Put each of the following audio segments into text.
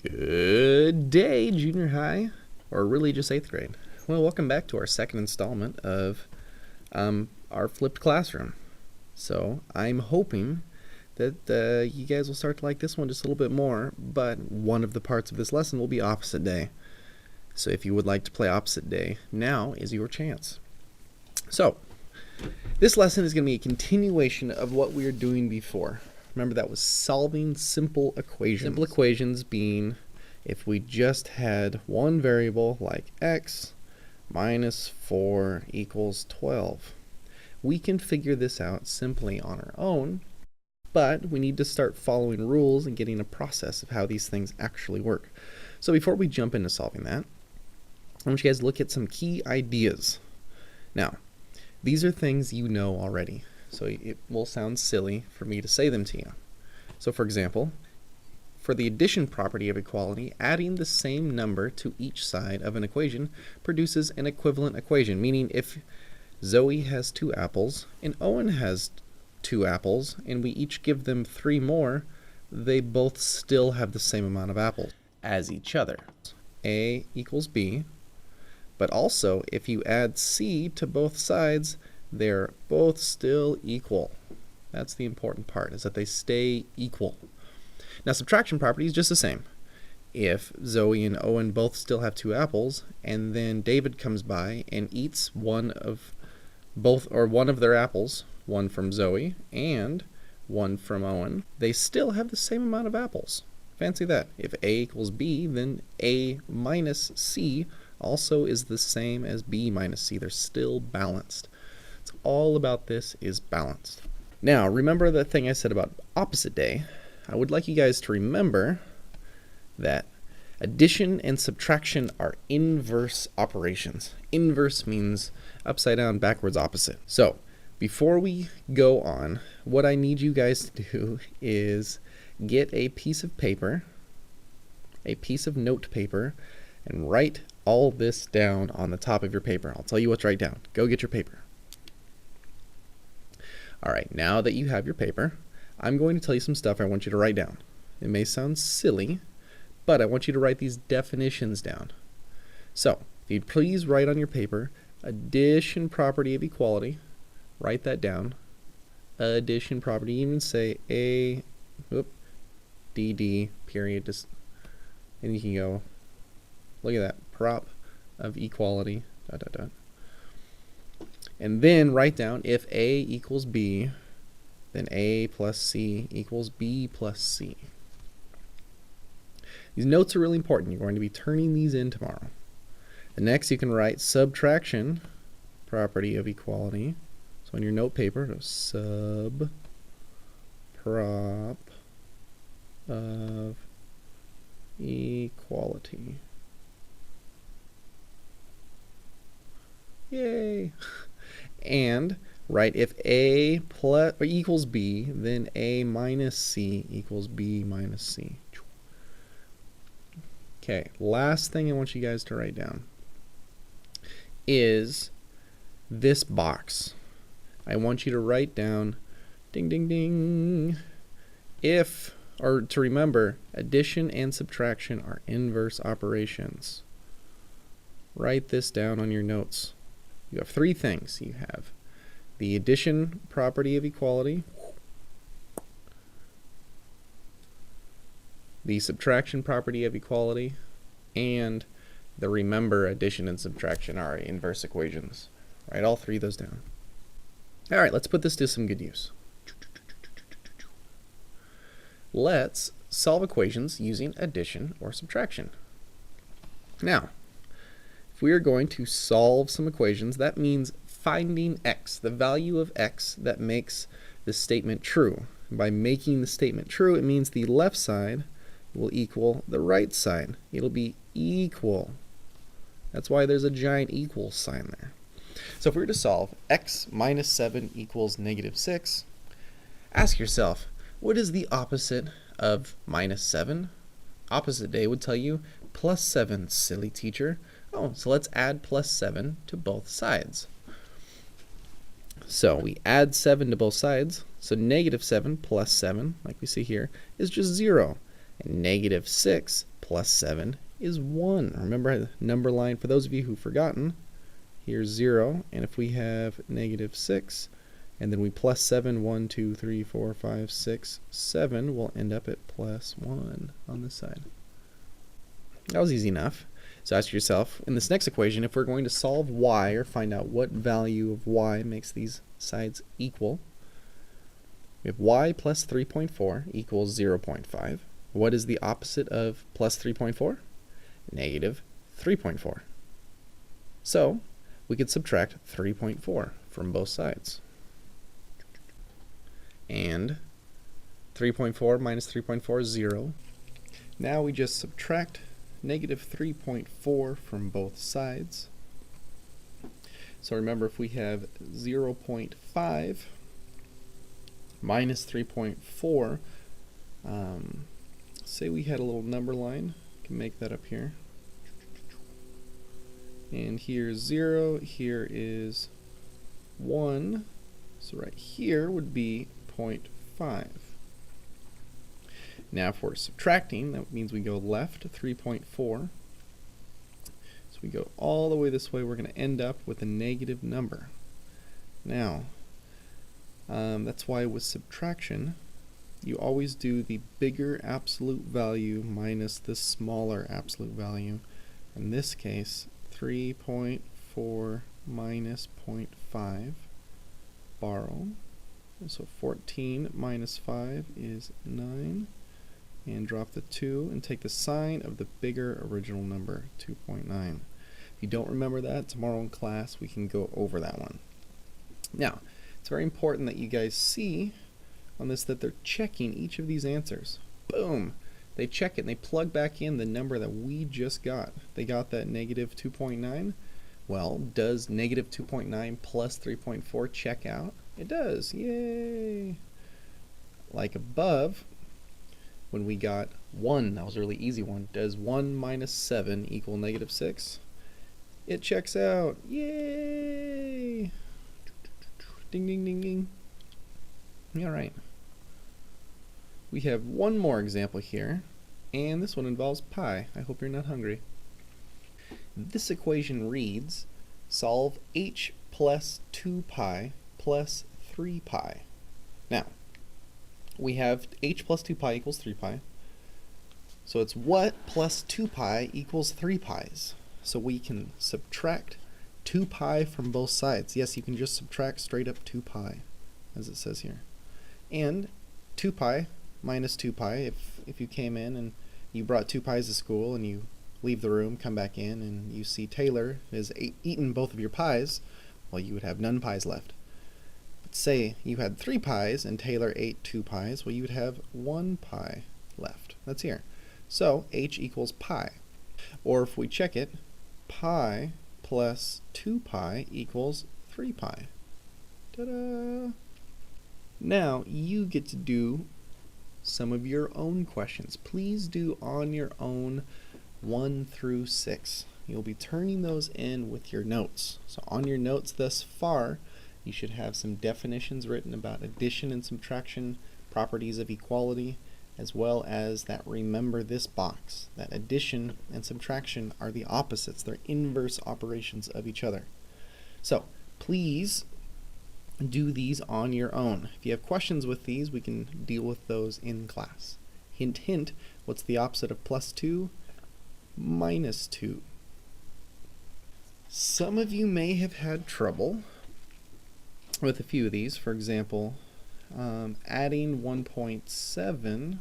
Good day, junior high, or really just 8th grade. Well, welcome back to our second installment of our flipped classroom. So I'm hoping that you guys will start to like this one just a little bit more, but one of the parts of this lesson will be opposite day. So if you would like to play opposite day, now is your chance. So this lesson is going to be a continuation of what we were doing before. Remember, that was solving simple equations. Simple equations being if we just had one variable like x minus 4 equals 12. We can figure this out simply on our own, but we need to start following rules and getting a process of how these things actually work. So before we jump into solving that, I want you guys to look at some key ideas. Now, these are things you know already, so it will sound silly for me to say them to you. So for example, for the addition property of equality, adding the same number to each side of an equation produces an equivalent equation, meaning if Zoe has 2 apples and Owen has 2 apples and we each give them 3 more, they both still have the same amount of apples as each other. A equals B, but also if you add C to both sides, they're both still equal. That's the important part, is that they stay equal. Now subtraction property is just the same. If Zoe and Owen both still have 2 apples, and then David comes by and eats one of their apples, one from Zoe and one from Owen, they still have the same amount of apples. Fancy that. If A equals B, then A minus C also is the same as B minus C. They're still balanced. It's all about this is balanced. Now, remember the thing I said about opposite day. I would like you guys to remember that addition and subtraction are inverse operations. Inverse means upside down, backwards, opposite. So, before we go on, what I need you guys to do is get a piece of paper, a piece of note paper, and write all this down on the top of your paper. I'll tell you what to write down. Go get your paper. Alright, now that you have your paper, I'm going to tell you some stuff I want you to write down. It may sound silly, but I want you to write these definitions down. So, if you'd please write on your paper, addition property of equality. Write that down. Addition property, even say DD period, just, and you can go, look at that, prop of equality, dot, dot, dot. And then write down if A equals B, then A plus C equals B plus C. These notes are really important. You're going to be turning these in tomorrow. And next you can write subtraction property of equality. So on your note paper, go sub prop of equality. Yay! And write if A plus or equals B, then A minus C equals B minus C. Okay, last thing I want you guys to write down is this box. I want you to write down, ding, ding, ding, if, or to remember, addition and subtraction are inverse operations. Write this down on your notes. You have 3 things. You have the addition property of equality, the subtraction property of equality, and the remember addition and subtraction are inverse equations. Write all 3 of those down. All right, let's put this to some good use. Let's solve equations using addition or subtraction. Now, if we are going to solve some equations, that means finding x, the value of x that makes the statement true. And by making the statement true, it means the left side will equal the right side. It'll be equal. That's why there's a giant equal sign there. So if we were to solve x minus 7 equals negative 6, ask yourself, what is the opposite of minus 7? Opposite day would tell you plus 7, silly teacher. Oh, so let's add plus 7 to both sides. So we add 7 to both sides. So negative 7 plus 7, like we see here, is just 0. And negative 6 plus 7 is 1. Remember the number line, for those of you who've forgotten, here's 0, and if we have negative 6, and then we plus 7, 1, 2, 3, 4, 5, 6, 7, we'll end up at plus 1 on this side. That was easy enough. So ask yourself, in this next equation, if we're going to solve y, or find out what value of y makes these sides equal, we have y plus 3.4 equals 0.5. What is the opposite of plus 3.4? Negative 3.4. So we could subtract 3.4 from both sides. And 3.4 minus 3.4 is 0. Now we just subtract negative 3.4 from both sides. So remember, if we have 0.5 minus 3.4, say we had a little number line, can make that up here. And here's 0, here is 1. So right here would be 0.5. Now if we're subtracting, that means we go left 3.4. So we go all the way this way, we're going to end up with a negative number. Now, that's why with subtraction, you always do the bigger absolute value minus the smaller absolute value. In this case, 3.4 minus 0.5, borrow. So 14 minus 5 is 9. And drop the 2 and take the sign of the bigger original number, 2.9. If you don't remember that, tomorrow in class we can go over that one. Now, it's very important that you guys see on this that they're checking each of these answers. Boom! They check it and they plug back in the number that we just got. They got that negative 2.9. Well, does negative 2.9 plus 3.4 check out? It does. Yay! Like above, when we got 1, that was a really easy one. Does 1 minus 7 equal negative 6? It checks out. Yay! Ding, ding, ding, ding. All right. We have one more example here, and this one involves pi. I hope you're not hungry. This equation reads, solve h plus 2 pi plus 3 pi. Now, we have h plus 2 pi equals 3 pi. So it's what plus 2 pi equals 3 pi's. So we can subtract 2 pi from both sides. Yes, you can just subtract straight up 2 pi, as it says here. And 2 pi minus 2 pi, if you came in and you brought 2 pies to school and you leave the room, come back in, and you see Taylor has eaten both of your pies, well, you would have none pies left. Say you had 3 pies and Taylor ate 2 pies, well, you would have 1 pie left. That's here. So h equals pi. Or if we check it, pi plus 2 pi equals 3 pi. Ta-da! Now you get to do some of your own questions. Please do on your own 1 through 6. You'll be turning those in with your notes. So on your notes thus far, you should have some definitions written about addition and subtraction, properties of equality, as well as that remember this box, that addition and subtraction are the opposites. They're inverse operations of each other. So please do these on your own. If you have questions with these, we can deal with those in class. Hint, hint, what's the opposite of plus 2? Minus 2. Some of you may have had trouble with a few of these. For example, adding 1.7,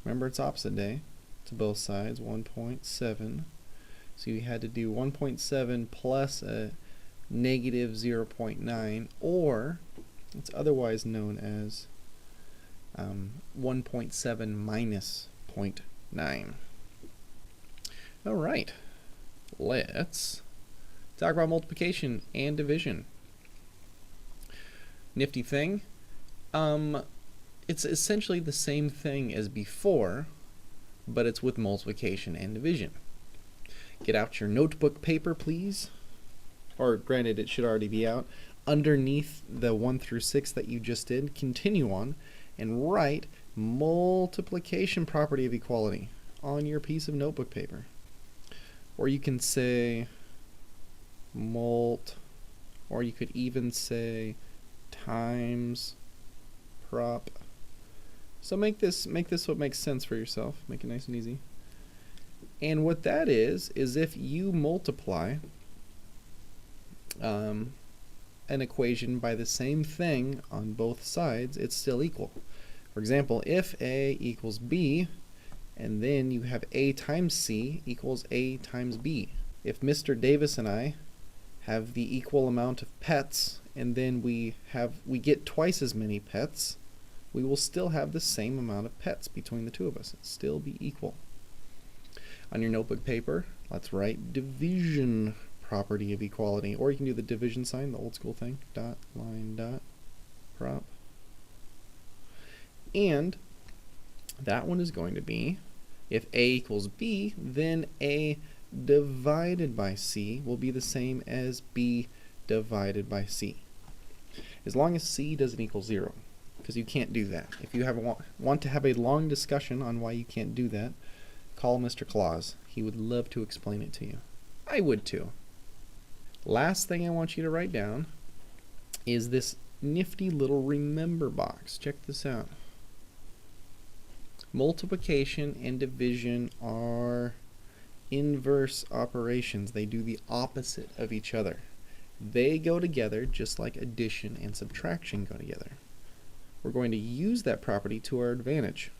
remember it's opposite day to both sides, 1.7. So you had to do 1.7 plus a negative 0.9, or it's otherwise known as 1.7 minus 0.9. All right, let's talk about multiplication and division. Nifty thing. It's essentially the same thing as before, but it's with multiplication and division. Get out your notebook paper, please. Or granted, it should already be out. Underneath the 1 through 6 that you just did, continue on and write multiplication property of equality. on your piece of notebook paper. Or you can say mult, or you could even say times prop. So make this what makes sense for yourself. Make it nice and easy. And what that is if you multiply an equation by the same thing on both sides, it's still equal. For example, if A equals B, and then you have A times C equals A times B. If Mr. Davis and I have the equal amount of pets, and then we get twice as many pets, we will still have the same amount of pets between the two of us. It'll still be equal. On your notebook paper, let's write division property of equality. Or you can do the division sign, the old school thing. Dot, line, dot, prop. And that one is going to be, if A equals B, then A divided by C will be the same as B divided by C. As long as C doesn't equal 0, because you can't do that. If you want to have a long discussion on why you can't do that, call Mr. Claus. He would love to explain it to you. I would too. Last thing I want you to write down is this nifty little remember box. Check this out. Multiplication and division are inverse operations. They do the opposite of each other. They go together just like addition and subtraction go together. We're going to use that property to our advantage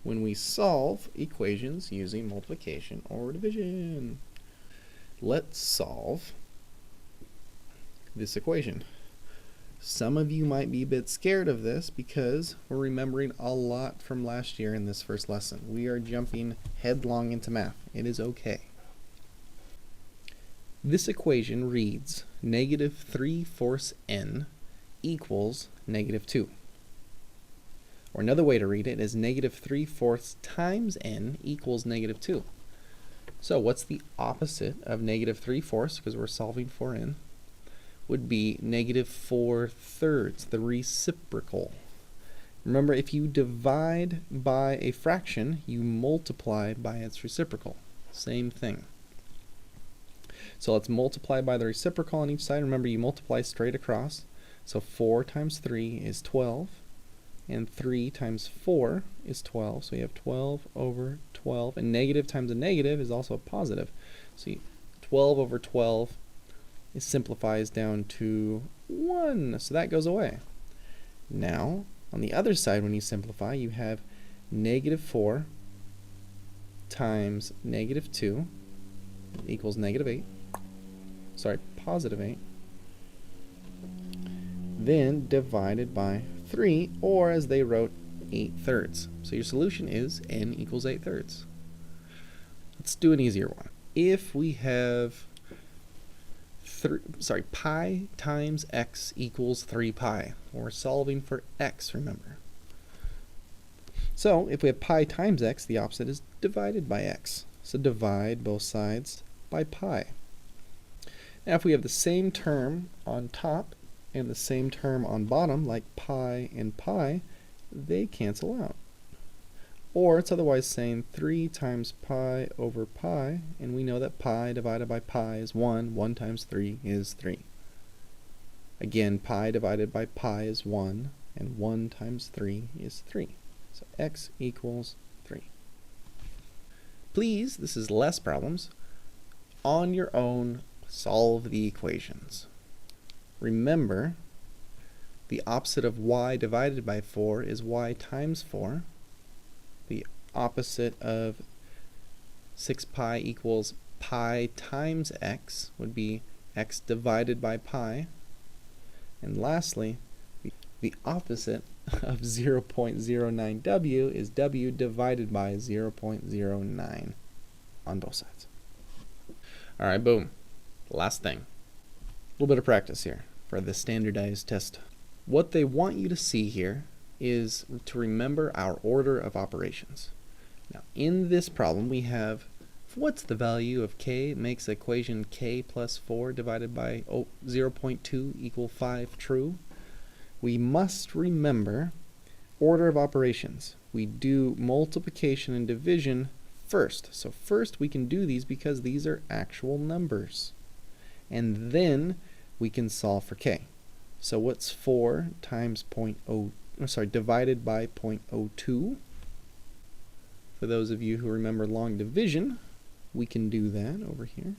when we solve equations using multiplication or division. Let's solve this equation. Some of you might be a bit scared of this because we're remembering a lot from last year in this first lesson. We are jumping headlong into math. It is okay. This equation reads -3/4 n equals -2. Or another way to read it is -3/4 times n equals -2. So what's the opposite of -3/4, because we're solving for n? Would be -4/3, the reciprocal. Remember, if you divide by a fraction, you multiply by its reciprocal. Same thing. So let's multiply by the reciprocal on each side. Remember, you multiply straight across. So 4 times 3 is 12, and 3 times 4 is 12. So you have 12 over 12, and negative times a negative is also a positive. So 12 over 12 it simplifies down to 1, so that goes away. Now, on the other side, when you simplify, you have -4 times -2 equals -8. Sorry, +8. Then divided by 3, or as they wrote, 8/3. So your solution is n equals 8/3. Let's do an easier one. If we have pi times x equals 3 pi. We're solving for x, remember. So if we have pi times x, the opposite is divided by x. So divide both sides by pi. Now if we have the same term on top and the same term on bottom, like pi and pi, they cancel out. Or it's otherwise saying 3 times pi over pi, and we know that pi divided by pi is 1. 1 times 3 is 3. Again, pi divided by pi is 1, and 1 times 3 is 3. So x equals 3. Please, this is less problems. On your own, solve the equations. Remember, the opposite of y divided by 4 is y times 4. The opposite of 6 pi equals pi times x would be x divided by pi. And lastly, the opposite of 0.09w is w divided by 0.09 on both sides. Alright, boom. Last thing. A little bit of practice here for the standardized test. What they want you to see here is to remember our order of operations. Now, in this problem, we have what's the value of k? It makes the equation k plus 4 divided by 0.2 equal 5 true. We must remember order of operations. We do multiplication and division first. So first we can do these because these are actual numbers. And then we can solve for k. So what's 4 times divided by 0.02? For those of you who remember long division, we can do that over here.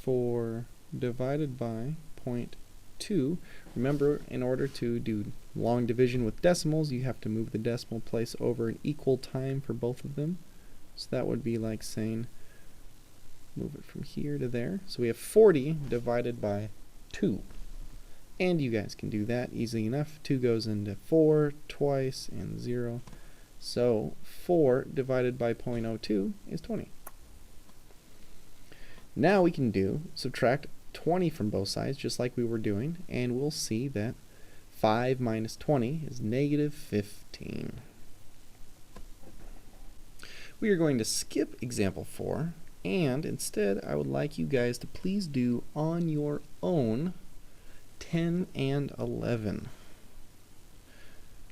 4 divided by 0.2. Remember, in order to do long division with decimals, you have to move the decimal place over an equal time for both of them. So that would be like saying, move it from here to there. So we have 40 divided by 2. And you guys can do that easily enough. 2 goes into 4 twice and 0. So 4 divided by 0.02 is 20. Now we can subtract 20 from both sides, just like we were doing, and we'll see that 5 minus 20 is negative 15. We are going to skip example 4, and instead I would like you guys to please do on your own 10 and 11.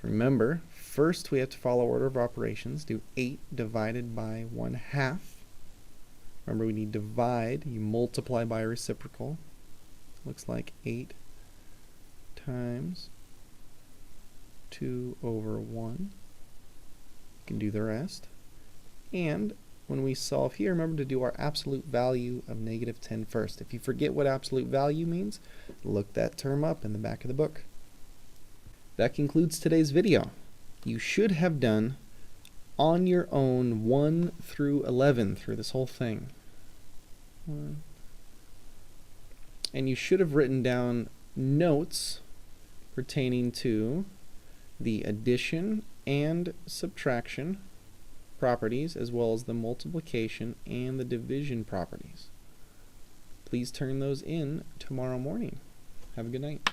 Remember, first we have to follow order of operations. Do 8 divided by 1/2. Remember, we need divide. You multiply by a reciprocal. Looks like 8 times 2 over 1. You can do the rest. And when we solve here, remember to do our absolute value of negative 10 first. If you forget what absolute value means, look that term up in the back of the book. That concludes today's video. You should have done on your own 1 through 11 through this whole thing. And you should have written down notes pertaining to the addition and subtraction properties, as well as the multiplication and the division properties. Please turn those in tomorrow morning. Have a good night.